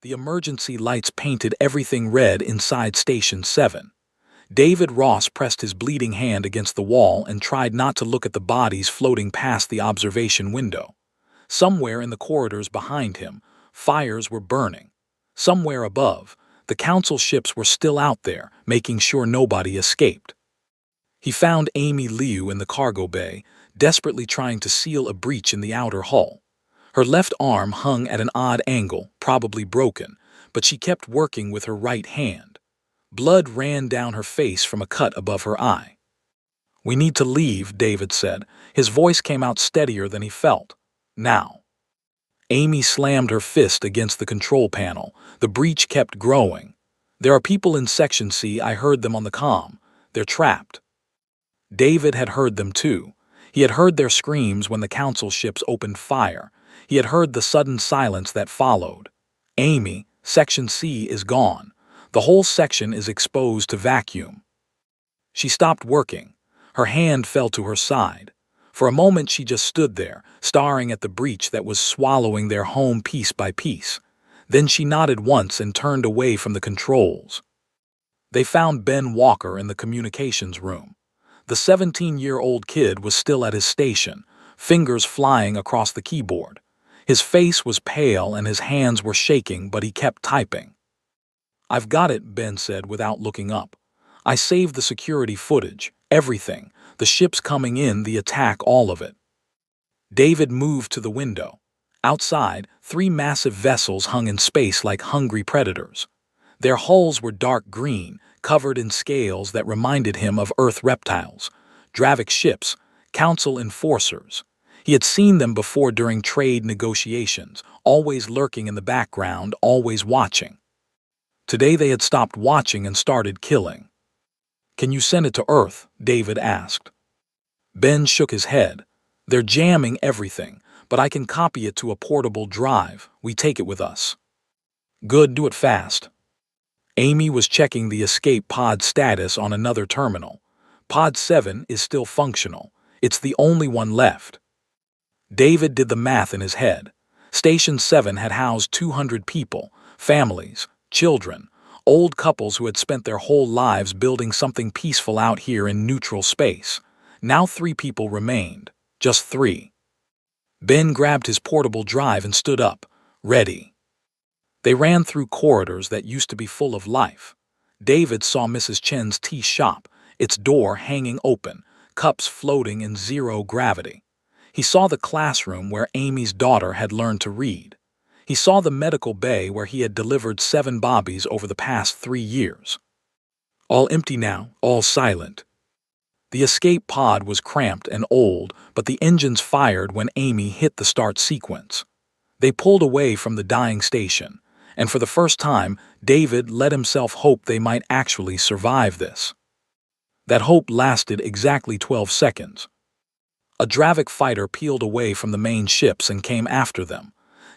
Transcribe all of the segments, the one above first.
The emergency lights painted everything red inside Station 7. David Ross pressed his bleeding hand against the wall and tried not to look at the bodies floating past the observation window. Somewhere in the corridors behind him, fires were burning. Somewhere above, the council ships were still out there, making sure nobody escaped. He found Amy Liu in the cargo bay, desperately trying to seal a breach in the outer hull. Her left arm hung at an odd angle, probably broken, but she kept working with her right hand. Blood ran down her face from a cut above her eye. "We need to leave," David said. His voice came out steadier than he felt. "Now." Amy slammed her fist against the control panel. The breach kept growing. "There are people in Section C. I heard them on the comm. They're trapped." David had heard them too. He had heard their screams when the council ships opened fire. He had heard the sudden silence that followed. "Amy, Section C is gone. The whole section is exposed to vacuum." She stopped working. Her hand fell to her side. For a moment she just stood there, staring at the breach that was swallowing their home piece by piece. Then she nodded once and turned away from the controls. They found Ben Walker in the communications room. The 17-year-old kid was still at his station, fingers flying across the keyboard. His face was pale and his hands were shaking, but he kept typing. "I've got it," Ben said without looking up. "I saved the security footage, everything, the ships coming in, the attack, all of it." David moved to the window. Outside, 3 massive vessels hung in space like hungry predators. Their hulls were dark green, covered in scales that reminded him of Earth reptiles. Dravik ships, council enforcers. He had seen them before during trade negotiations, always lurking in the background, always watching. Today they had stopped watching and started killing. "Can you send it to Earth?" David asked. Ben shook his head. "They're jamming everything, but I can copy it to a portable drive. We take it with us." "Good, do it fast." Amy was checking the escape pod status on another terminal. Pod 7 is still functional. It's the only one left. David did the math in his head. Station 7 had housed 200 people, families, children, old couples who had spent their whole lives building something peaceful out here in neutral space. Now 3 people remained. Just 3. Ben grabbed his portable drive and stood up, ready. They ran through corridors that used to be full of life. David saw Mrs. Chen's tea shop, its door hanging open, cups floating in zero gravity. He saw the classroom where Amy's daughter had learned to read. He saw the medical bay where he had delivered 7 bobbies over the past 3 years. All empty now, all silent. The escape pod was cramped and old, but the engines fired when Amy hit the start sequence. They pulled away from the dying station, and for the first time, David let himself hope they might actually survive this. That hope lasted exactly 12 seconds. A Dravik fighter peeled away from the main ships and came after them.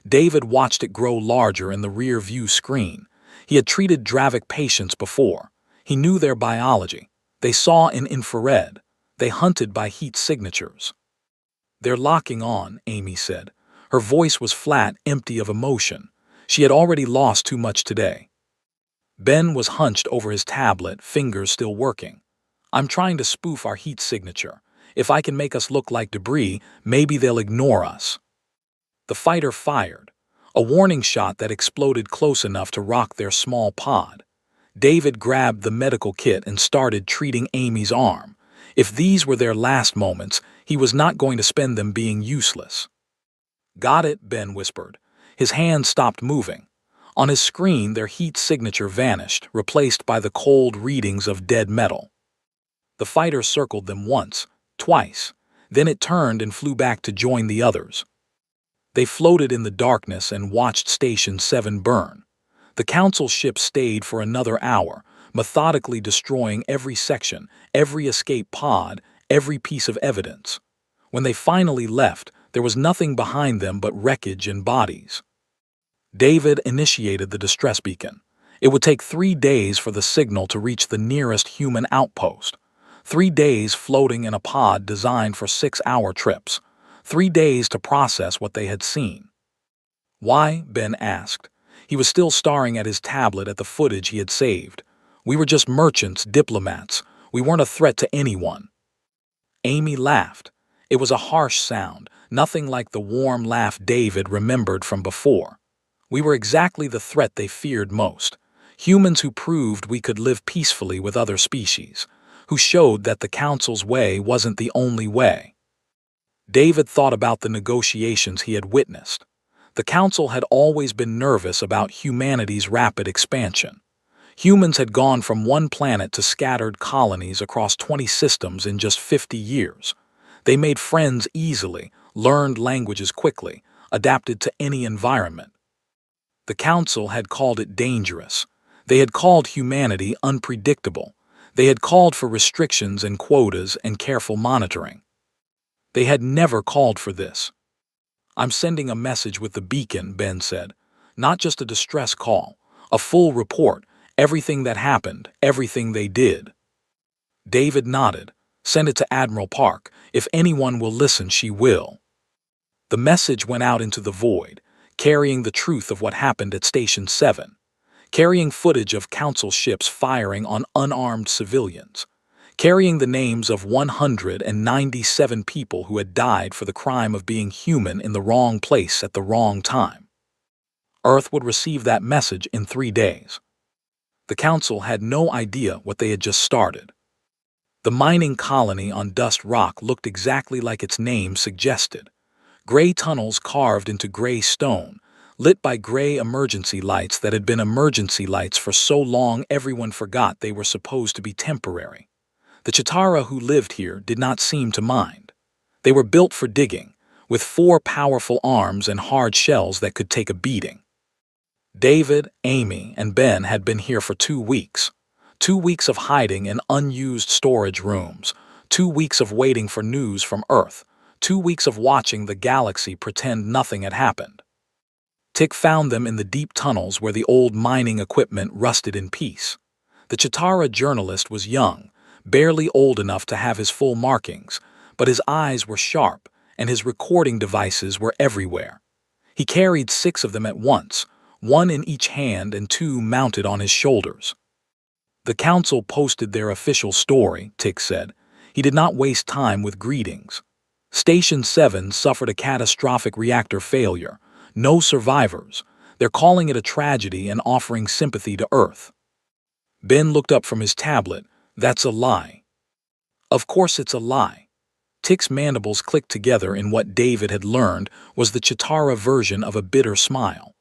David watched it grow larger in the rear-view screen. He had treated Dravik patients before. He knew their biology. They saw in infrared. They hunted by heat signatures. "They're locking on," Amy said. Her voice was flat, empty of emotion. She had already lost too much today. Ben was hunched over his tablet, fingers still working. "I'm trying to spoof our heat signature. If I can make us look like debris, maybe they'll ignore us." The fighter fired, a warning shot that exploded close enough to rock their small pod. David grabbed the medical kit and started treating Amy's arm. If these were their last moments, he was not going to spend them being useless. "Got it," Ben whispered. His hand stopped moving. On his screen, their heat signature vanished, replaced by the cold readings of dead metal. The fighter circled them once, twice. Then it turned and flew back to join the others. They floated in the darkness and watched Station 7 burn. The council ship stayed for another hour, methodically destroying every section, every escape pod, every piece of evidence. When they finally left, there was nothing behind them but wreckage and bodies. David initiated the distress beacon. It would take 3 days for the signal to reach the nearest human outpost. 3 days floating in a pod designed for 6-hour trips. 3 days to process what they had seen. "Why?" Ben asked. He was still staring at his tablet at the footage he had saved. We were just merchants, diplomats. We weren't a threat to anyone. Amy laughed. It was a harsh sound, nothing like the warm laugh David remembered from before. We were exactly the threat they feared most. Humans who proved we could live peacefully with other species, who showed that the Council's way wasn't the only way. David thought about the negotiations he had witnessed. The Council had always been nervous about humanity's rapid expansion. Humans had gone from one planet to scattered colonies across 20 systems in just 50 years. They made friends easily, learned languages quickly, adapted to any environment. The Council had called it dangerous. They had called humanity unpredictable. They had called for restrictions and quotas and careful monitoring. They had never called for this. "I'm sending a message with the beacon," Ben said. "Not just a distress call, a full report, everything that happened, everything they did." David nodded. "Send it to Admiral Park. If anyone will listen, she will." The message went out into the void, carrying the truth of what happened at Station 7, carrying footage of Council ships firing on unarmed civilians, carrying the names of 197 people who had died for the crime of being human in the wrong place at the wrong time. Earth would receive that message in 3 days. The Council had no idea what they had just started. The mining colony on Dust Rock looked exactly like its name suggested. Gray tunnels carved into gray stone, lit by gray emergency lights that had been emergency lights for so long everyone forgot they were supposed to be temporary. The Chitara who lived here did not seem to mind. They were built for digging, with 4 powerful arms and hard shells that could take a beating. David, Amy, and Ben had been here for 2 weeks. 2 weeks of hiding in unused storage rooms, 2 weeks of waiting for news from Earth, 2 weeks of watching the galaxy pretend nothing had happened. Tick found them in the deep tunnels where the old mining equipment rusted in peace. The Chitara journalist was young, barely old enough to have his full markings, but his eyes were sharp and his recording devices were everywhere. He carried 6 of them at once, 1 in each hand and 2 mounted on his shoulders. "The Council posted their official story," Tick said. He did not waste time with greetings. "Station 7 suffered a catastrophic reactor failure. No survivors. They're calling it a tragedy and offering sympathy to Earth." Ben looked up from his tablet. "That's a lie." "Of course it's a lie." Tick's mandibles clicked together in what David had learned was the Chitara version of a bitter smile.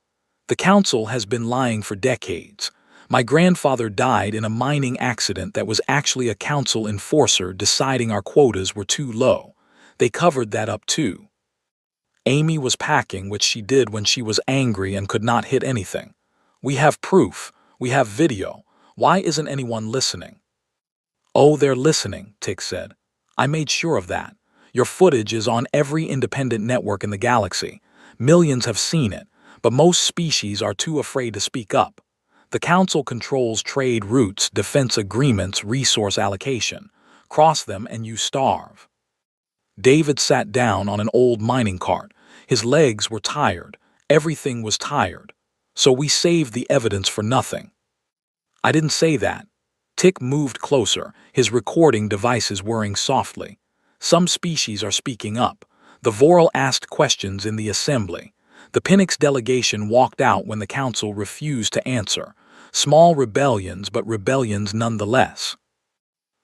"The Council has been lying for decades. My grandfather died in a mining accident that was actually a Council enforcer deciding our quotas were too low. They covered that up too." Amy was packing, which she did when she was angry and could not hit anything. "We have proof. We have video. Why isn't anyone listening?" "Oh, they're listening," Tick said. "I made sure of that. Your footage is on every independent network in the galaxy. Millions have seen it, but most species are too afraid to speak up. The Council controls trade routes, defense agreements, resource allocation. Cross them and you starve." David sat down on an old mining cart. His legs were tired. Everything was tired. "So we saved the evidence for nothing." "I didn't say that." Tick moved closer, his recording devices whirring softly. "Some species are speaking up. The Voral asked questions in the assembly. The Phoenix delegation walked out when the Council refused to answer. Small rebellions, but rebellions nonetheless."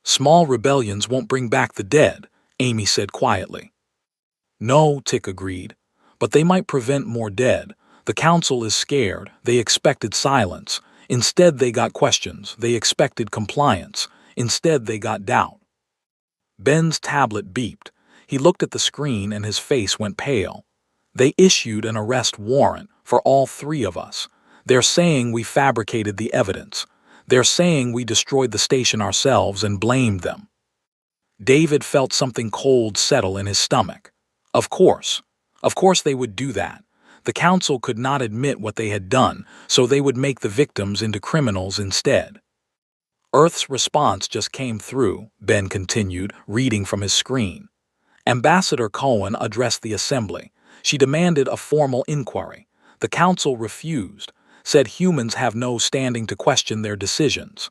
"Small rebellions won't bring back the dead," Amy said quietly. "No," Tick agreed, "but they might prevent more dead. The Council is scared. They expected silence. Instead they got questions. They expected compliance. Instead they got doubt." Ben's tablet beeped. He looked at the screen and his face went pale. "They issued an arrest warrant for all 3 of us. They're saying we fabricated the evidence. They're saying we destroyed the station ourselves and blamed them." David felt something cold settle in his stomach. Of course they would do that. The Council could not admit what they had done, so they would make the victims into criminals instead. "Earth's response just came through," Ben continued, reading from his screen. "Ambassador Cohen addressed the assembly. She demanded a formal inquiry. The Council refused. said humans have no standing to question their decisions.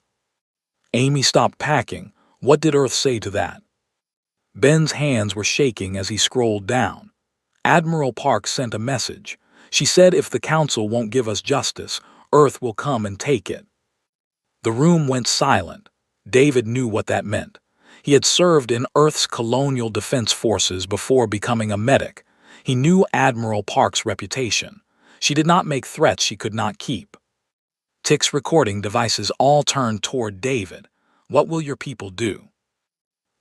Amy stopped packing. What did Earth say to that? Ben's hands were shaking as he scrolled down. Admiral Park sent a message. She said if the Council won't give us justice, Earth will come and take it. The room went silent. David knew what that meant. He had served in Earth's colonial defense forces before becoming a medic. He knew Admiral Park's reputation. She did not make threats she could not keep. Tick's recording devices all turned toward David. What will your people do?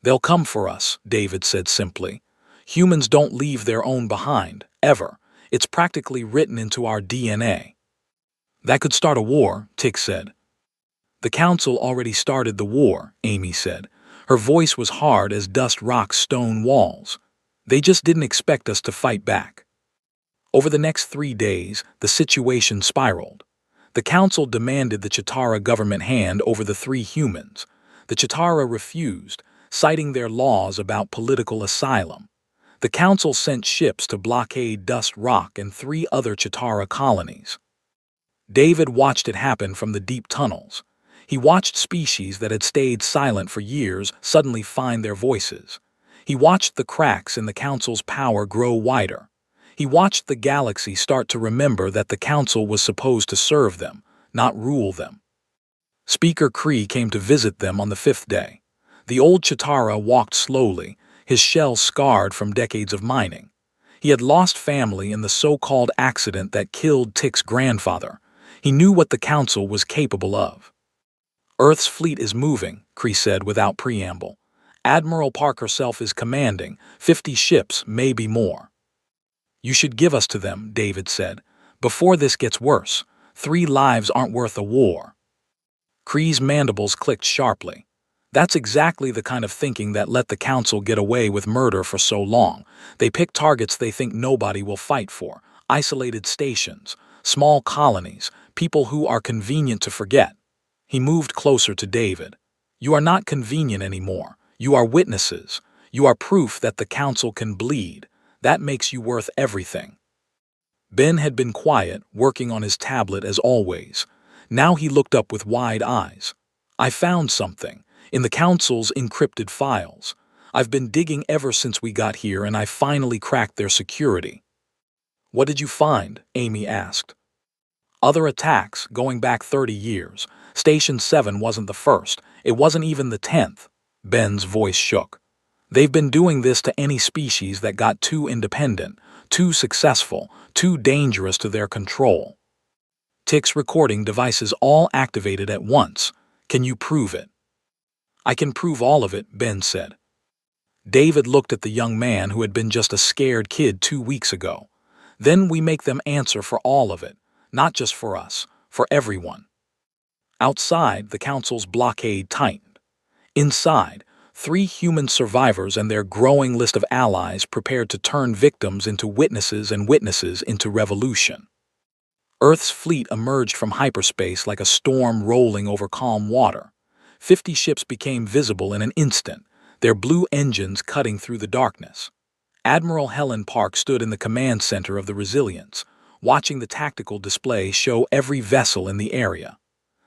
They'll come for us, David said simply. Humans don't leave their own behind, ever. It's practically written into our DNA. That could start a war, Tick said. The Council already started the war, Amy said. Her voice was hard as dust rocks stone walls. They just didn't expect us to fight back. Over the next 3 days, the situation spiraled. The Council demanded the Chitara government hand over the 3 humans. The Chitara refused, citing their laws about political asylum. The Council sent ships to blockade Dust Rock and 3 other Chitara colonies. David watched it happen from the deep tunnels. He watched species that had stayed silent for years suddenly find their voices. He watched the cracks in the Council's power grow wider. He watched the galaxy start to remember that the Council was supposed to serve them, not rule them. Speaker Kree came to visit them on the 5th day. The old Chitara walked slowly, his shell scarred from decades of mining. He had lost family in the so-called accident that killed Tick's grandfather. He knew what the Council was capable of. Earth's fleet is moving, Kree said without preamble. Admiral Park herself is commanding, 50 ships, maybe more. You should give us to them, David said. Before this gets worse, 3 lives aren't worth a war. Kree's mandibles clicked sharply. That's exactly the kind of thinking that let the Council get away with murder for so long. They pick targets they think nobody will fight for, isolated stations, small colonies, people who are convenient to forget. He moved closer to David. You are not convenient anymore. You are witnesses. You are proof that the Council can bleed. That makes you worth everything. Ben had been quiet, working on his tablet as always. Now he looked up with wide eyes. I found something. In the Council's encrypted files. I've been digging ever since we got here and I finally cracked their security. What did you find? Amy asked. Other attacks, going back 30 years. Station 7 wasn't the first. It wasn't even the 10th. Ben's voice shook. They've been doing this to any species that got too independent, too successful, too dangerous to their control. Tick's recording devices all activated at once. Can you prove it? I can prove all of it, Ben said. David looked at the young man who had been just a scared kid 2 weeks ago. Then we make them answer for all of it, not just for us, for everyone. Outside, the Council's blockade tightened. Inside, 3 human survivors and their growing list of allies prepared to turn victims into witnesses and witnesses into revolution. Earth's fleet emerged from hyperspace like a storm rolling over calm water. 50 ships became visible in an instant, their blue engines cutting through the darkness. Admiral Helen Park stood in the command center of the Resilience, watching the tactical display show every vessel in the area.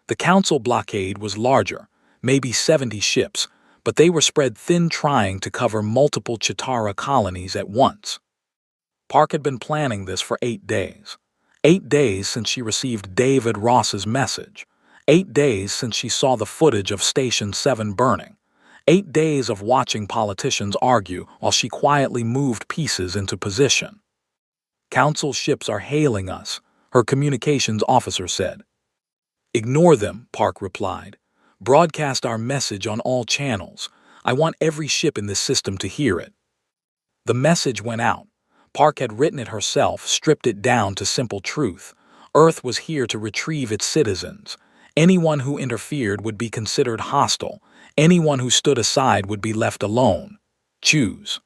The Council blockade was larger, maybe 70 ships, but they were spread thin trying to cover multiple Chitara colonies at once. Park had been planning this for 8 days. 8 days since she received David Ross's message. 8 days since she saw the footage of Station 7 burning. 8 days of watching politicians argue while she quietly moved pieces into position. Council ships are hailing us, her communications officer said. Ignore them, Park replied. Broadcast our message on all channels. I want every ship in this system to hear it. The message went out. Park had written it herself, stripped it down to simple truth. Earth was here to retrieve its citizens. Anyone who interfered would be considered hostile. Anyone who stood aside would be left alone. Choose.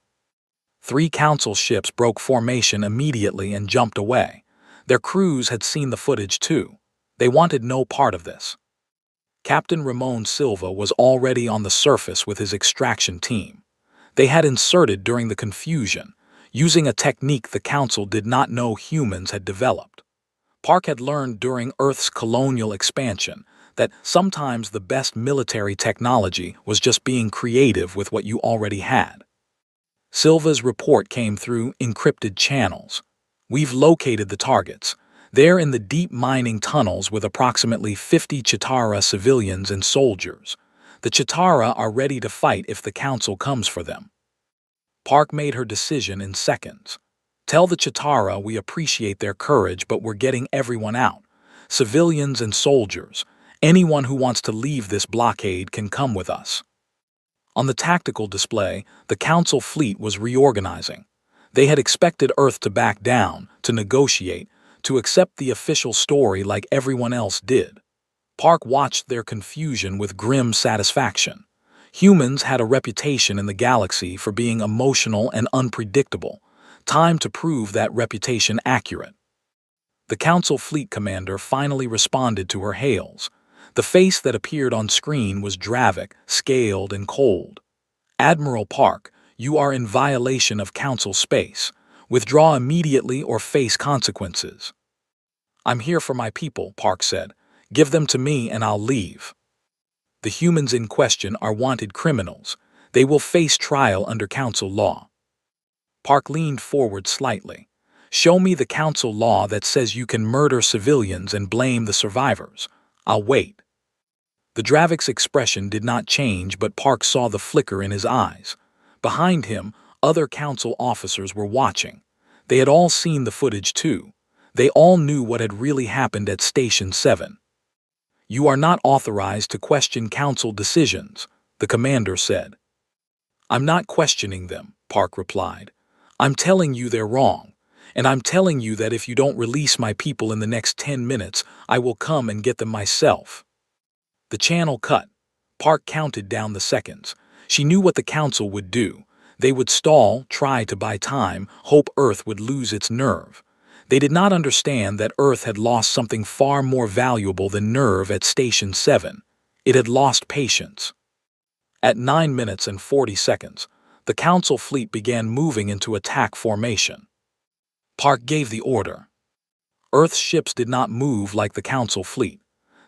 3 Council ships broke formation immediately and jumped away. Their crews had seen the footage too. They wanted no part of this. Captain Ramon Silva was already on the surface with his extraction team. They had inserted during the confusion, using a technique the Council did not know humans had developed. Park had learned during Earth's colonial expansion that sometimes the best military technology was just being creative with what you already had. Silva's report came through encrypted channels. We've located the targets. They're in the deep mining tunnels with approximately 50 Chitara civilians and soldiers. The Chitara are ready to fight if the Council comes for them. Park made her decision in seconds. Tell the Chitara we appreciate their courage, but we're getting everyone out. Civilians and soldiers. Anyone who wants to leave this blockade can come with us. On the tactical display, the Council fleet was reorganizing. They had expected Earth to back down, to negotiate, to accept the official story like everyone else did. Park watched their confusion with grim satisfaction. Humans had a reputation in the galaxy for being emotional and unpredictable. Time to prove that reputation accurate. The Council fleet commander finally responded to her hails. The face that appeared on screen was Dravik, scaled and cold. Admiral Park, you are in violation of Council space. Withdraw immediately or face consequences. I'm here for my people, Park said. Give them to me and I'll leave. The humans in question are wanted criminals. They will face trial under Council law. Park leaned forward slightly. Show me the Council law that says you can murder civilians and blame the survivors. I'll wait. The Dravik's expression did not change, but Park saw the flicker in his eyes. Behind him, other Council officers were watching. They had all seen the footage too. They all knew what had really happened at Station 7. You are not authorized to question Council decisions, the commander said. I'm not questioning them, Park replied. I'm telling you they're wrong. And I'm telling you that if you don't release my people in the next 10 minutes, I will come and get them myself. The channel cut. Park counted down the seconds. She knew what the Council would do. They would stall, try to buy time, hope Earth would lose its nerve. They did not understand that Earth had lost something far more valuable than nerve at Station 7. It had lost patience. At 9 minutes and 40 seconds, the Council fleet began moving into attack formation. Park gave the order. Earth's ships did not move like the Council fleet.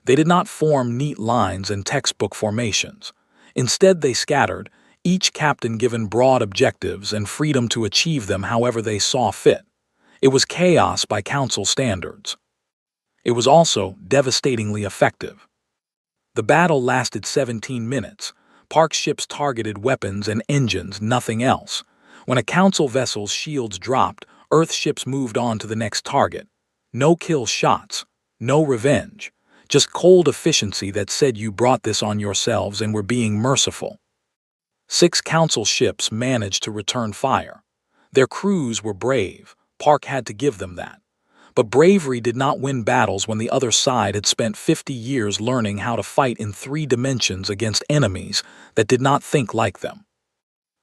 They did not form neat lines and textbook formations. Instead, they scattered, each captain given broad objectives and freedom to achieve them however they saw fit. It was chaos by Council standards. It was also devastatingly effective. The battle lasted 17 minutes. Park's ships targeted weapons and engines, nothing else. When a Council vessel's shields dropped, Earth ships moved on to the next target. No kill shots, no revenge, just cold efficiency that said you brought this on yourselves and were being merciful. 6 Council ships managed to return fire. Their crews were brave. Park had to give them that. But bravery did not win battles when the other side had spent 50 years learning how to fight in 3 dimensions against enemies that did not think like them.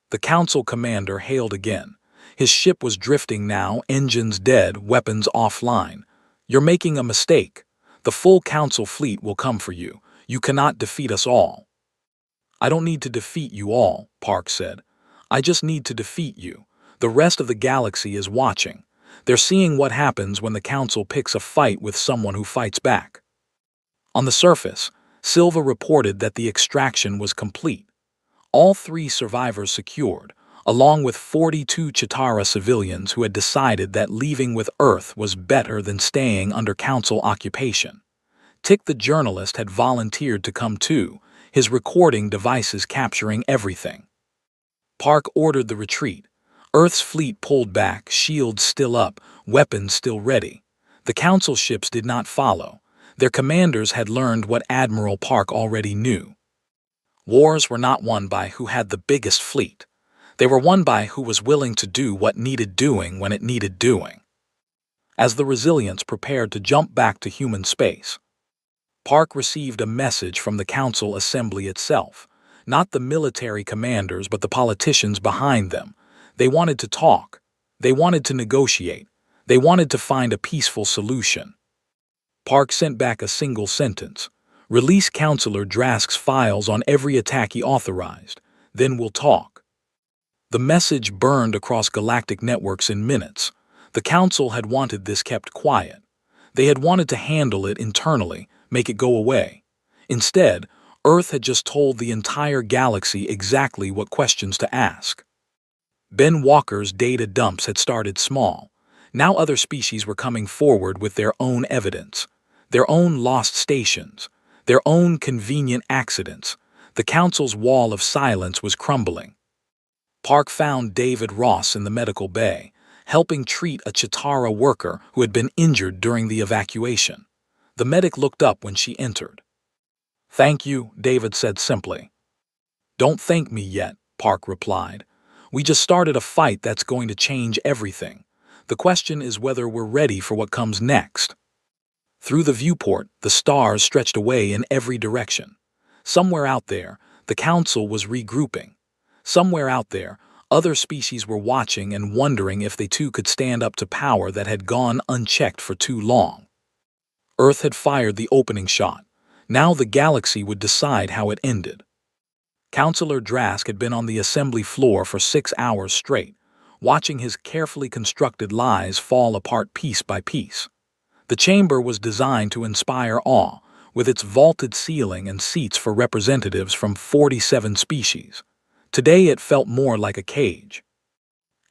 The Council commander hailed again. His ship was drifting now, engines dead, weapons offline. You're making a mistake. The full Council fleet will come for you. You cannot defeat us all. I don't need to defeat you all, Park said. I just need to defeat you. The rest of the galaxy is watching. They're seeing what happens when the Council picks a fight with someone who fights back. On the surface, Silva reported that the extraction was complete. All 3 survivors secured, along with 42 Chitara civilians who had decided that leaving with Earth was better than staying under Council occupation. Tick the journalist had volunteered to come too, his recording devices capturing everything. Park ordered the retreat. Earth's fleet pulled back, shields still up, weapons still ready. The Council ships did not follow. Their commanders had learned what Admiral Park already knew. Wars were not won by who had the biggest fleet. They were won by who was willing to do what needed doing when it needed doing. As the Resilients prepared to jump back to human space, Park received a message from the Council Assembly itself. Not the military commanders, but the politicians behind them. They wanted to talk. They wanted to negotiate. They wanted to find a peaceful solution. Park sent back a single sentence. Release Councillor Drask's files on every attack he authorized. Then we'll talk. The message burned across galactic networks in minutes. The Council had wanted this kept quiet. They had wanted to handle it internally, make it go away. Instead, Earth had just told the entire galaxy exactly what questions to ask. Ben Walker's data dumps had started small. Now other species were coming forward with their own evidence, their own lost stations, their own convenient accidents. The Council's wall of silence was crumbling. Park found David Ross in the medical bay, helping treat a Chitara worker who had been injured during the evacuation. The medic looked up when she entered. "Thank you," David said simply. "Don't thank me yet," Park replied. "We just started a fight that's going to change everything. The question is whether we're ready for what comes next." Through the viewport, the stars stretched away in every direction. Somewhere out there, the Council was regrouping. Somewhere out there, other species were watching and wondering if they too could stand up to power that had gone unchecked for too long. Earth had fired the opening shot. Now the galaxy would decide how it ended. Councillor Drask had been on the assembly floor for 6 hours straight, watching his carefully constructed lies fall apart piece by piece. The chamber was designed to inspire awe, with its vaulted ceiling and seats for representatives from 47 species. Today it felt more like a cage.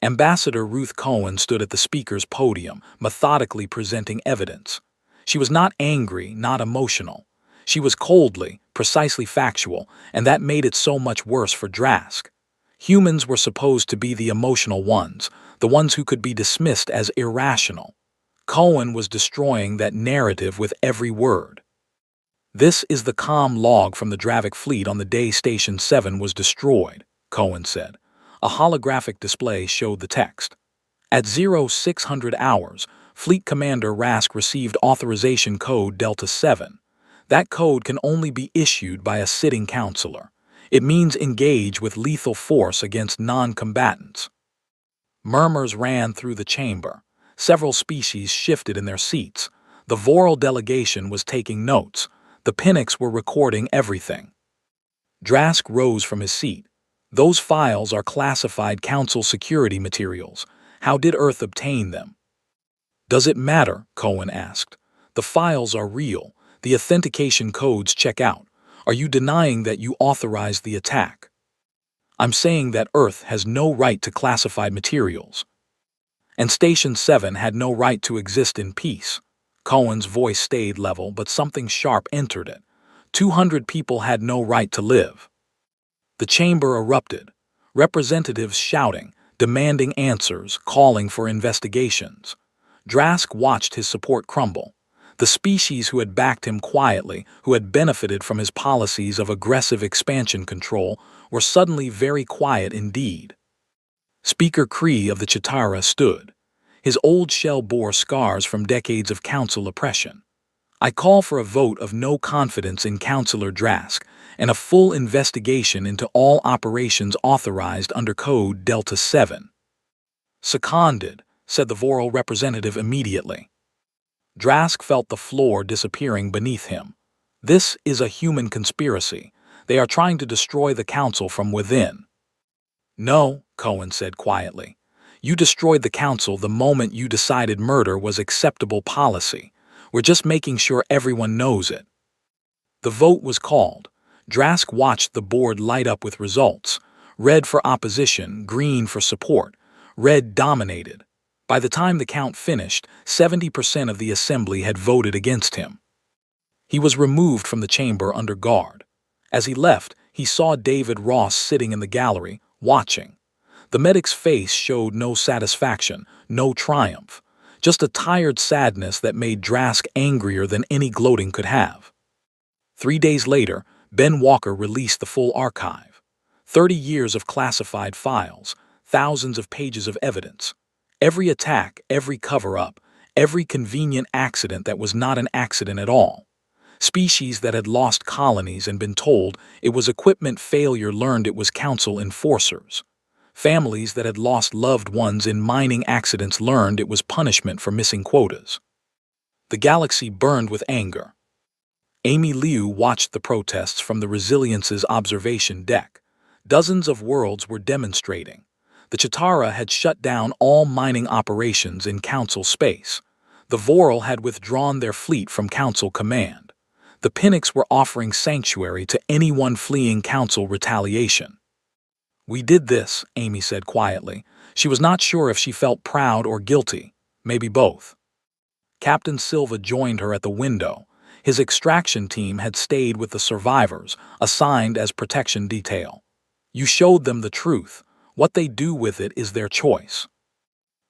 Ambassador Ruth Cohen stood at the speaker's podium, methodically presenting evidence. She was not angry, not emotional. She was coldly, precisely factual, and that made it so much worse for Drask. Humans were supposed to be the emotional ones, the ones who could be dismissed as irrational. Cohen was destroying that narrative with every word. "This is the comm log from the Dravik fleet on the day Station 7 was destroyed," Cohen said. A holographic display showed the text. At 0600 hours, Fleet Commander Rask received authorization code Delta 7. That code can only be issued by a sitting councillor. It means engage with lethal force against non-combatants. Murmurs ran through the chamber. Several species shifted in their seats. The Voral delegation was taking notes. The Pinnox were recording everything. Drask rose from his seat. "Those files are classified Council security materials. How did Earth obtain them?" "Does it matter?" Cohen asked. "The files are real. The authentication codes check out. Are you denying that you authorized the attack?" "I'm saying that Earth has no right to classified materials. And Station 7 had no right to exist in peace." Cohen's voice stayed level, but something sharp entered it. 200 people had no right to live. The chamber erupted. Representatives shouting, demanding answers, calling for investigations. Drask watched his support crumble. The species who had backed him quietly, who had benefited from his policies of aggressive expansion control, were suddenly very quiet indeed. Speaker Cree of the Chitara stood. His old shell bore scars from decades of Council oppression. "I call for a vote of no confidence in Councillor Drask and a full investigation into all operations authorized under Code Delta 7. "Seconded," said the Voral representative immediately. Drask felt the floor disappearing beneath him. "This is a human conspiracy. They are trying to destroy the Council from within." "No," Cohen said quietly. "You destroyed the Council the moment you decided murder was acceptable policy. We're just making sure everyone knows it." The vote was called. Drask watched the board light up with results. Red for opposition, green for support. Red dominated. By the time the count finished, 70% of the assembly had voted against him. He was removed from the chamber under guard. As he left, he saw David Ross sitting in the gallery, watching. The medic's face showed no satisfaction, no triumph, just a tired sadness that made Drask angrier than any gloating could have. 3 days later, Ben Walker released the full archive. 30 years of classified files, thousands of pages of evidence. Every attack, every cover-up, every convenient accident that was not an accident at all. Species that had lost colonies and been told it was equipment failure learned it was Council enforcers. Families that had lost loved ones in mining accidents learned it was punishment for missing quotas. The galaxy burned with anger. Amy Liu watched the protests from the Resilience's observation deck. Dozens of worlds were demonstrating. The Chitara had shut down all mining operations in Council space. The Voral had withdrawn their fleet from Council command. The Pinnox were offering sanctuary to anyone fleeing Council retaliation. "We did this," Amy said quietly. She was not sure if she felt proud or guilty, maybe both. Captain Silva joined her at the window. His extraction team had stayed with the survivors, assigned as protection detail. "You showed them the truth. What they do with it is their choice."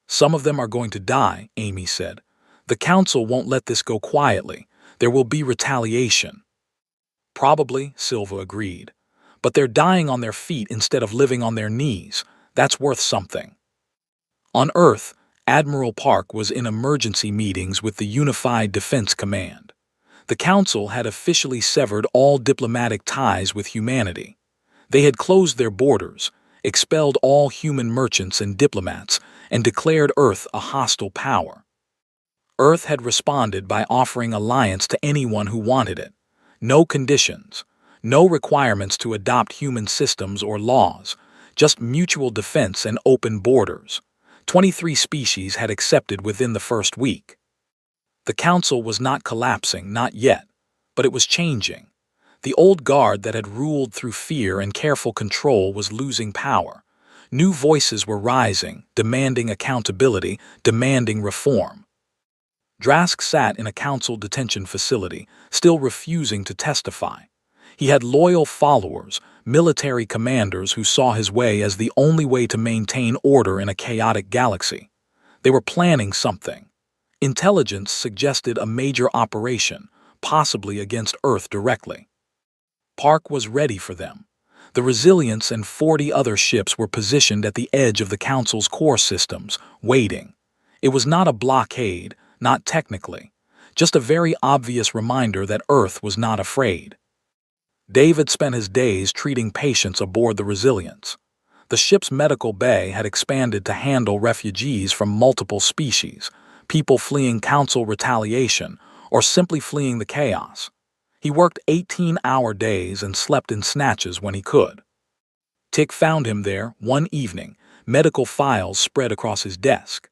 "Some of them are going to die," Amy said. "The Council won't let this go quietly. There will be retaliation." "Probably," Silva agreed. "But they're dying on their feet instead of living on their knees. That's worth something." On Earth, Admiral Park was in emergency meetings with the Unified Defense Command. The Council had officially severed all diplomatic ties with humanity. They had closed their borders, expelled all human merchants and diplomats, and declared Earth a hostile power. Earth had responded by offering alliance to anyone who wanted it. No conditions, no requirements to adopt human systems or laws, just mutual defense and open borders. 23 species had accepted within the first week. The Council was not collapsing, not yet, but it was changing. The old guard that had ruled through fear and careful control was losing power. New voices were rising, demanding accountability, demanding reform. Drask sat in a Council detention facility, still refusing to testify. He had loyal followers, military commanders who saw his way as the only way to maintain order in a chaotic galaxy. They were planning something. Intelligence suggested a major operation, possibly against Earth directly. Park was ready for them. The Resilience and 40 other ships were positioned at the edge of the Council's core systems, waiting. It was not a blockade, not technically, just a very obvious reminder that Earth was not afraid. David spent his days treating patients aboard the Resilience. The ship's medical bay had expanded to handle refugees from multiple species, people fleeing Council retaliation or simply fleeing the chaos. He worked 18-hour days and slept in snatches when he could. Tick found him there one evening, medical files spread across his desk.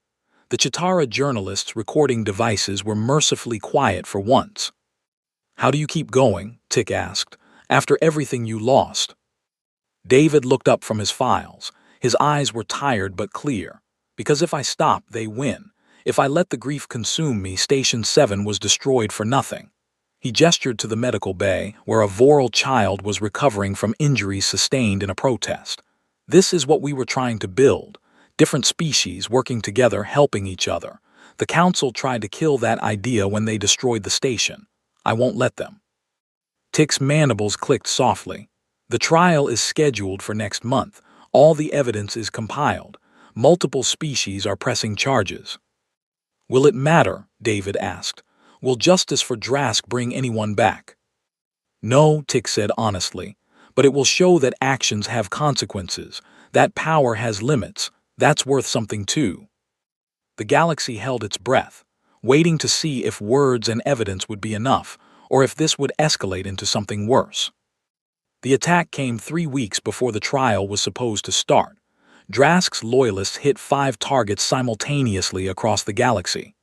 The Chitara journalists' recording devices were mercifully quiet for once. "How do you keep going?" Tick asked. "After everything you lost?" David looked up from his files. His eyes were tired but clear. "Because if I stop, they win. If I let the grief consume me, Station 7 was destroyed for nothing." He gestured to the medical bay, where a Voral child was recovering from injuries sustained in a protest. "This is what we were trying to build. Different species working together, helping each other. The Council tried to kill that idea when they destroyed the station. I won't let them." Tick's mandibles clicked softly. "The trial is scheduled for next month. All the evidence is compiled. Multiple species are pressing charges." "Will it matter?" David asked. "Will justice for Drask bring anyone back?" "No," Tick said honestly, "but it will show that actions have consequences. That power has limits. That's worth something too." The galaxy held its breath, waiting to see if words and evidence would be enough, or if this would escalate into something worse. The attack came 3 weeks before the trial was supposed to start. Drask's loyalists hit 5 targets simultaneously across the galaxy.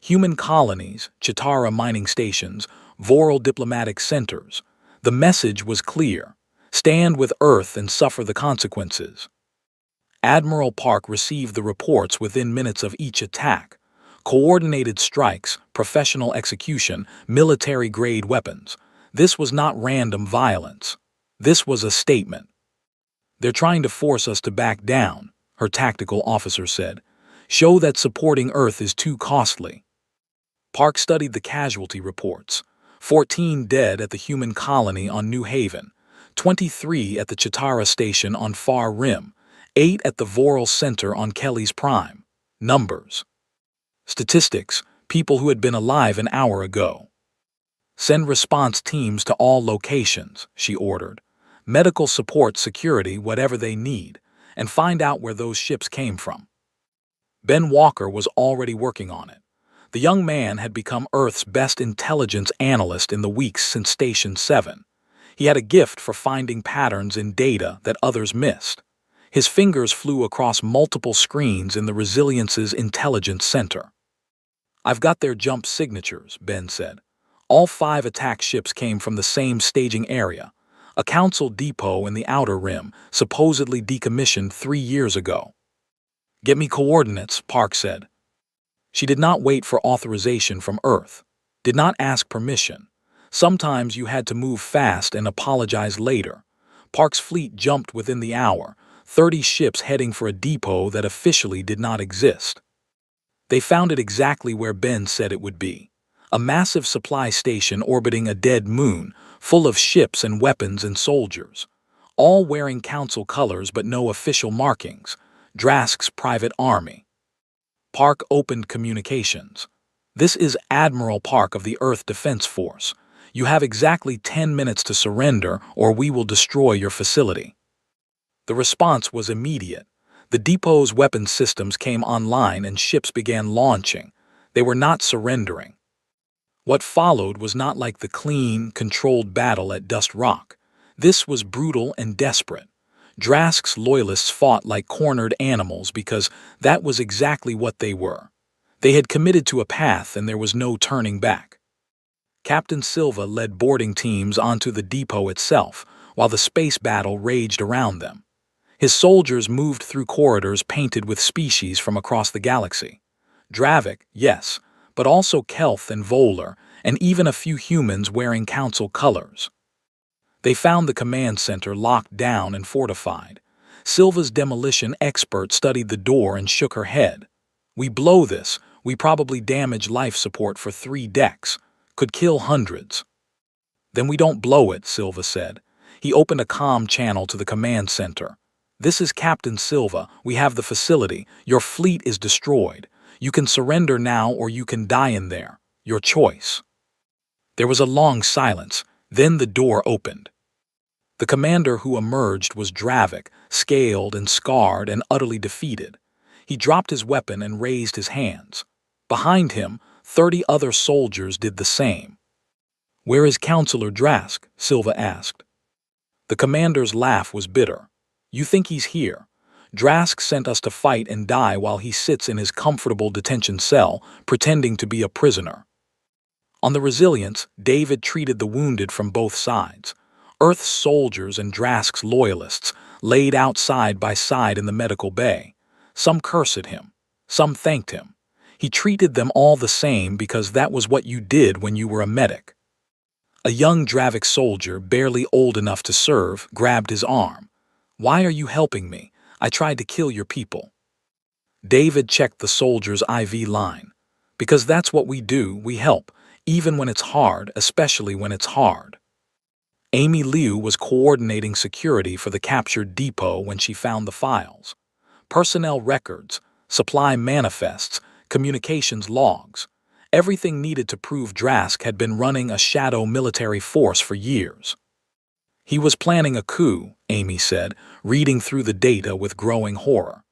Human colonies, Chitara mining stations, Voral diplomatic centers. The message was clear: stand with Earth and suffer the consequences. Admiral Park received the reports within minutes of each attack. Coordinated strikes, professional execution, military-grade weapons. This was not random violence. This was a statement. "They're trying to force us to back down," her tactical officer said. "Show that supporting Earth is too costly." Park studied the casualty reports. 14 dead at the human colony on New Haven, 23 at the Chitara station on Far Rim, 8 at the Voral Center on Kelly's Prime. Numbers. Statistics: people who had been alive an hour ago. "Send response teams to all locations," she ordered. "Medical support, security, whatever they need, and find out where those ships came from." Ben Walker was already working on it. The young man had become Earth's best intelligence analyst in the weeks since Station 7. He had a gift for finding patterns in data that others missed. His fingers flew across multiple screens in the Resilience's intelligence center. I've got their jump signatures, Ben said. All 5 attack ships came from the same staging area, a council depot in the Outer Rim, supposedly decommissioned 3 years ago. Get me coordinates, Park said. She did not wait for authorization from Earth, did not ask permission. Sometimes you had to move fast and apologize later. Park's fleet jumped within the hour, 30 ships heading for a depot that officially did not exist. They found it exactly where Ben said it would be. A massive supply station orbiting a dead moon, full of ships and weapons and soldiers. All wearing council colors but no official markings. Drask's private army. Park opened communications. This is Admiral Park of the Earth Defense Force. You have exactly 10 minutes to surrender or we will destroy your facility. The response was immediate. The depot's weapons systems came online and ships began launching. They were not surrendering. What followed was not like the clean, controlled battle at Dust Rock. This was brutal and desperate. Drask's loyalists fought like cornered animals because that was exactly what they were. They had committed to a path and there was no turning back. Captain Silva led boarding teams onto the depot itself, while the space battle raged around them. His soldiers moved through corridors painted with species from across the galaxy. Dravik, yes, but also Kelth and Volar, and even a few humans wearing council colors. They found the command center locked down and fortified. Silva's demolition expert studied the door and shook her head. We blow this, we probably damage life support for 3 decks. Could kill hundreds. Then we don't blow it, Silva said. He opened a comm channel to the command center. This is Captain Silva. We have the facility. Your fleet is destroyed. You can surrender now or you can die in there. Your choice. There was a long silence. Then the door opened. The commander who emerged was Dravik, scaled and scarred and utterly defeated. He dropped his weapon and raised his hands. Behind him, 30 other soldiers did the same. Where is Counselor Drask? Silva asked. The commander's laugh was bitter. You think he's here? Drask sent us to fight and die while he sits in his comfortable detention cell, pretending to be a prisoner. On the Resilience, David treated the wounded from both sides. Earth's soldiers and Drask's loyalists laid out side by side in the medical bay. Some cursed him. Some thanked him. He treated them all the same because that was what you did when you were a medic. A young Dravik soldier, barely old enough to serve, grabbed his arm. Why are you helping me? I tried to kill your people. David checked the soldier's IV line. Because that's what we do, we help, even when it's hard, especially when it's hard. Amy Liu was coordinating security for the captured depot when she found the files. Personnel records, supply manifests, communications logs. Everything needed to prove Drask had been running a shadow military force for years. He was planning a coup, Amy said, reading through the data with growing horror.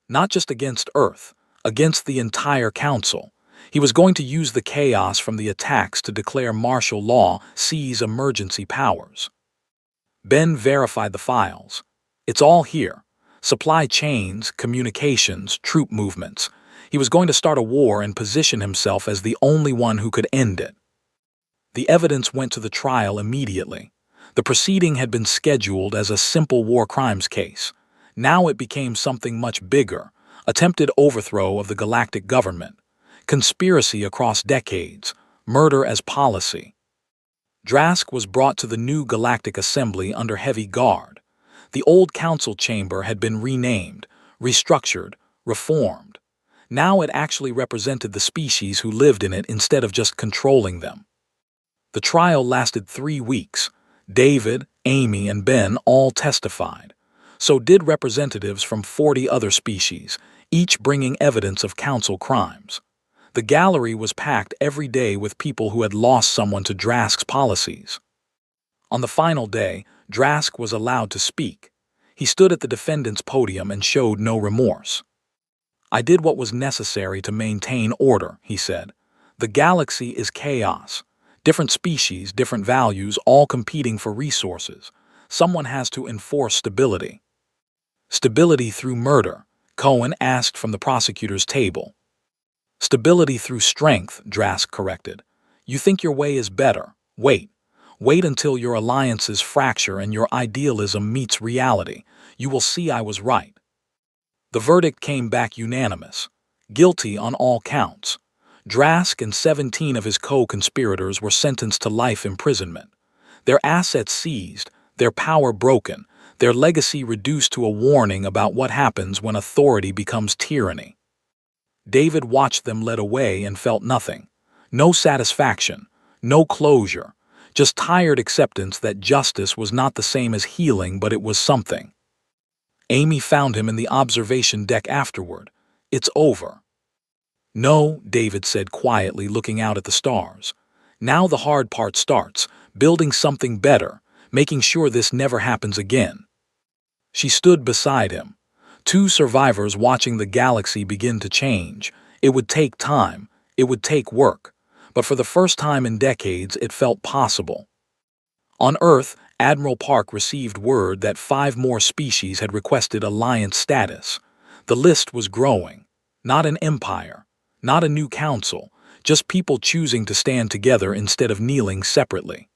Not just against Earth, against the entire Council. He was going to use the chaos from the attacks to declare martial law, seize emergency powers. Ben verified the files. It's all here. Supply chains, communications, troop movements. He was going to start a war and position himself as the only one who could end it. The evidence went to the trial immediately. The proceeding had been scheduled as a simple war crimes case. Now it became something much bigger, attempted overthrow of the galactic government, conspiracy across decades, murder as policy. Drask was brought to the new Galactic Assembly under heavy guard. The old council chamber had been renamed, restructured, reformed. Now it actually represented the species who lived in it instead of just controlling them. The trial lasted 3 weeks. David, Amy, and Ben all testified. So did representatives from 40 other species, each bringing evidence of council crimes. The gallery was packed every day with people who had lost someone to Drask's policies. On the final day, Drask was allowed to speak. He stood at the defendant's podium and showed no remorse. I did what was necessary to maintain order, he said. The galaxy is chaos. Different species, different values, all competing for resources. Someone has to enforce stability. Stability through murder, Cohen asked from the prosecutor's table. Stability through strength, Drask corrected. You think your way is better. Wait. Wait until your alliances fracture and your idealism meets reality. You will see I was right. The verdict came back unanimous. Guilty on all counts. Drask and 17 of his co-conspirators were sentenced to life imprisonment. Their assets seized, their power broken, their legacy reduced to a warning about what happens when authority becomes tyranny. David watched them led away and felt nothing. No satisfaction, no closure, just tired acceptance that justice was not the same as healing, but it was something. Amy found him in the observation deck afterward. It's over. No, David said quietly, looking out at the stars. Now the hard part starts, building something better, making sure this never happens again. She stood beside him. Two survivors watching the galaxy begin to change. It would take time, it would take work, but for the first time in decades it felt possible. On Earth, Admiral Park received word that 5 more species had requested alliance status. The list was growing. Not an empire, not a new council, just people choosing to stand together instead of kneeling separately.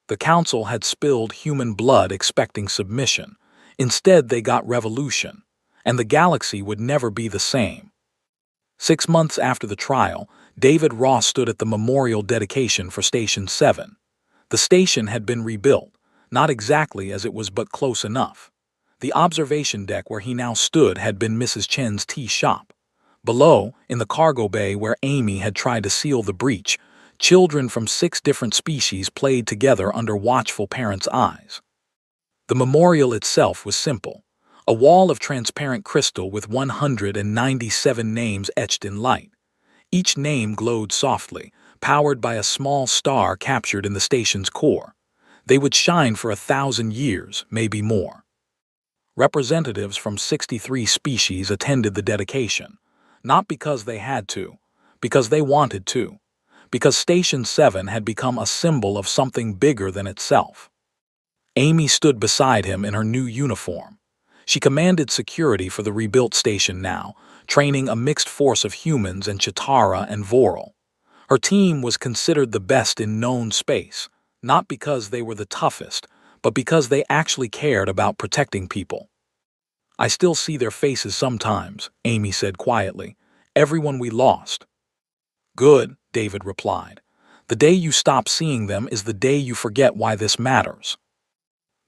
The council had spilled human blood expecting submission. Instead, they got revolution, and the galaxy would never be the same. 6 months after the trial, David Ross stood at the memorial dedication for Station 7. The station had been rebuilt, not exactly as it was but close enough. The observation deck where he now stood had been Mrs. Chen's tea shop. Below, in the cargo bay where Amy had tried to seal the breach, children from 6 different species played together under watchful parents' eyes. The memorial itself was simple, a wall of transparent crystal with 197 names etched in light. Each name glowed softly, powered by a small star captured in the station's core. They would shine for 1,000 years, maybe more. Representatives from 63 species attended the dedication, not because they had to, because they wanted to, because Station 7 had become a symbol of something bigger than itself. Amy stood beside him in her new uniform. She commanded security for the rebuilt station now, training a mixed force of humans and Chitara and Voral. Her team was considered the best in known space, not because they were the toughest, but because they actually cared about protecting people. I still see their faces sometimes, Amy said quietly. Everyone we lost. Good, David replied. The day you stop seeing them is the day you forget why this matters.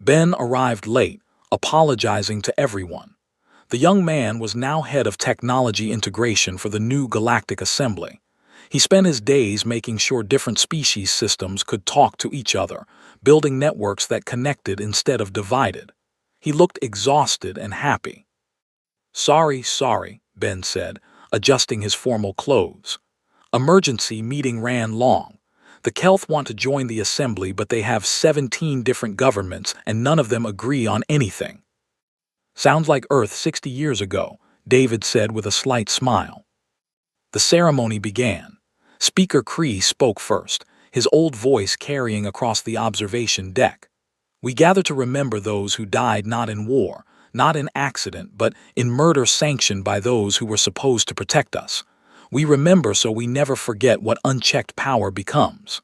Ben arrived late, apologizing to everyone. The young man was now head of technology integration for the new Galactic Assembly. He spent his days making sure different species systems could talk to each other, building networks that connected instead of divided. He looked exhausted and happy. Sorry, Ben said, adjusting his formal clothes. Emergency meeting ran long. The Kelth want to join the assembly, but they have 17 different governments and none of them agree on anything. Sounds like Earth 60 years ago, David said with a slight smile. The ceremony began. Speaker Cree spoke first, his old voice carrying across the observation deck. We gather to remember those who died not in war, not in accident, but in murder sanctioned by those who were supposed to protect us. We remember so we never forget what unchecked power becomes.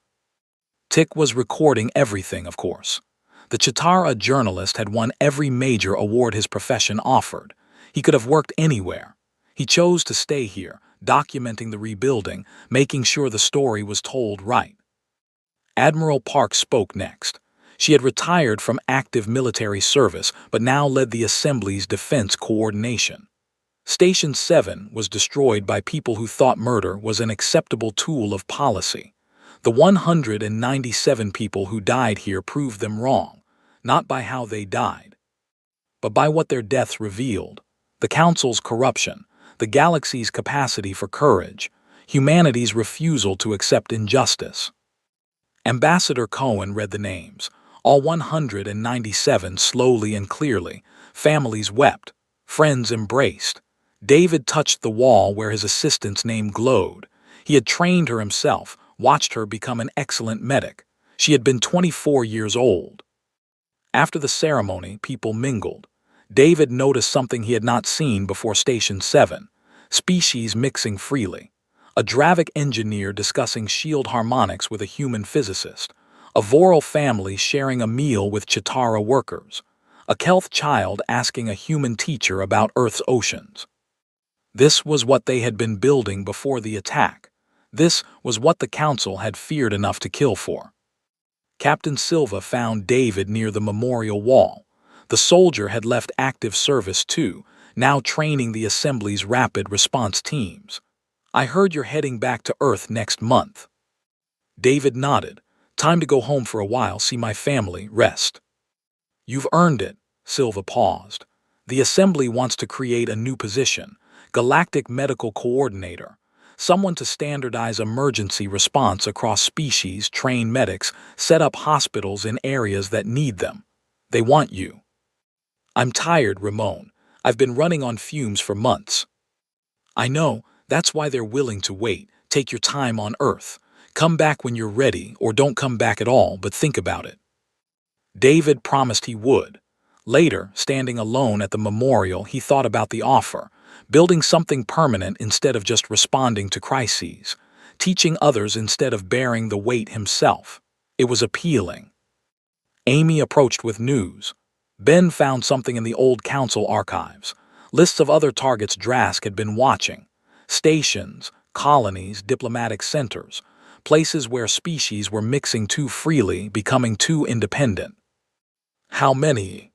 Tick was recording everything, of course. The Chitara journalist had won every major award his profession offered. He could have worked anywhere. He chose to stay here, documenting the rebuilding, making sure the story was told right. Admiral Park spoke next. She had retired from active military service, but now led the Assembly's defense coordination. Station 7 was destroyed by people who thought murder was an acceptable tool of policy. The 197 people who died here proved them wrong, not by how they died, but by what their deaths revealed: the Council's corruption, the galaxy's capacity for courage, humanity's refusal to accept injustice. Ambassador Cohen read the names, all 197 slowly and clearly. Families wept, friends embraced. David touched the wall where his assistant's name glowed. He had trained her himself, watched her become an excellent medic. She had been 24 years old. After the ceremony, people mingled. David noticed something he had not seen before Station 7, species mixing freely. A Dravic engineer discussing shield harmonics with a human physicist, a Voral family sharing a meal with Chitara workers, a Kelth child asking a human teacher about Earth's oceans. This was what they had been building before the attack. This was what the Council had feared enough to kill for. Captain Silva found David near the memorial wall. The soldier had left active service too, now training the Assembly's rapid response teams. I heard you're heading back to Earth next month. David nodded. Time to go home for a while, see my family, rest. You've earned it. Silva paused. The Assembly wants to create a new position, Galactic Medical Coordinator. Someone to standardize emergency response across species, train medics, set up hospitals in areas that need them. They want you. I'm tired, Ramon. I've been running on fumes for months. I know, that's why they're willing to wait. Take your time on Earth. Come back when you're ready, or don't come back at all, but think about it. David promised he would. Later, standing alone at the memorial, he thought about the offer, building something permanent instead of just responding to crises, teaching others instead of bearing the weight himself. It was appealing. Amy approached with news. Ben found something in the old council archives. Lists of other targets Drask had been watching. Stations, colonies, diplomatic centers, places where species were mixing too freely, becoming too independent. How many?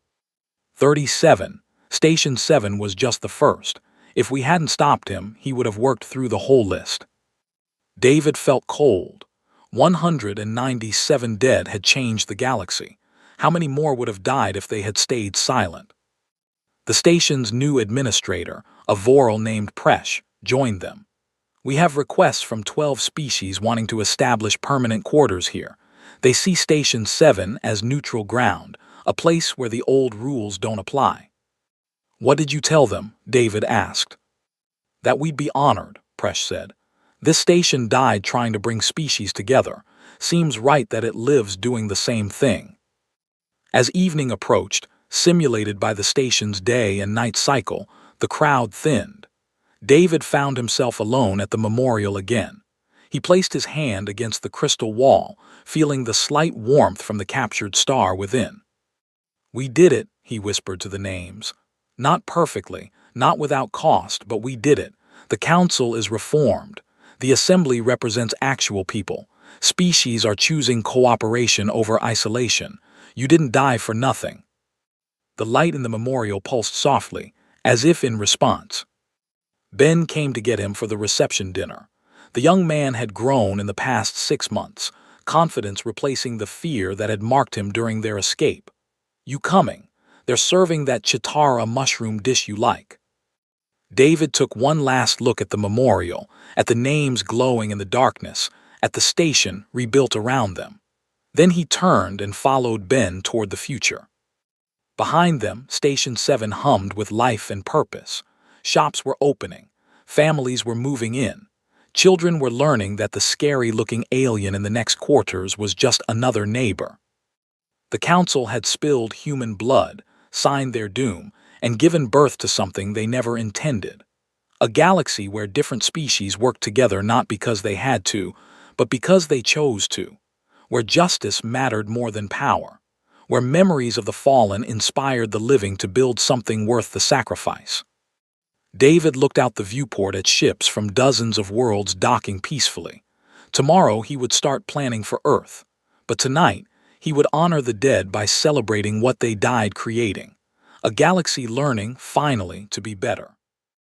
37. Station 7 was just the first. If we hadn't stopped him, he would have worked through the whole list. David felt cold. 197 dead had changed the galaxy. How many more would have died if they had stayed silent? The station's new administrator, a Voral named Presh, joined them. We have requests from 12 species wanting to establish permanent quarters here. They see Station 7 as neutral ground, a place where the old rules don't apply. What did you tell them? David asked. That we'd be honored, Presh said. This station died trying to bring species together. Seems right that it lives doing the same thing. As evening approached, simulated by the station's day and night cycle, the crowd thinned. David found himself alone at the memorial again. He placed his hand against the crystal wall, feeling the slight warmth from the captured star within. We did it, he whispered to the names. Not perfectly, not without cost, but we did it. The Council is reformed. The Assembly represents actual people. Species are choosing cooperation over isolation. You didn't die for nothing. The light in the memorial pulsed softly, as if in response. Ben came to get him for the reception dinner. The young man had grown in the past 6 months, confidence replacing the fear that had marked him during their escape. You coming? They're serving that Chitara mushroom dish you like. David took one last look at the memorial, at the names glowing in the darkness, at the station rebuilt around them. Then he turned and followed Ben toward the future. Behind them, Station 7 hummed with life and purpose. Shops were opening. Families were moving in. Children were learning that the scary-looking alien in the next quarters was just another neighbor. The Council had spilled human blood, signed their doom, and given birth to something they never intended. A galaxy where different species worked together not because they had to, but because they chose to. Where justice mattered more than power. Where memories of the fallen inspired the living to build something worth the sacrifice. David looked out the viewport at ships from dozens of worlds docking peacefully. Tomorrow he would start planning for Earth. But tonight, he would honor the dead by celebrating what they died creating. A galaxy learning, finally, to be better.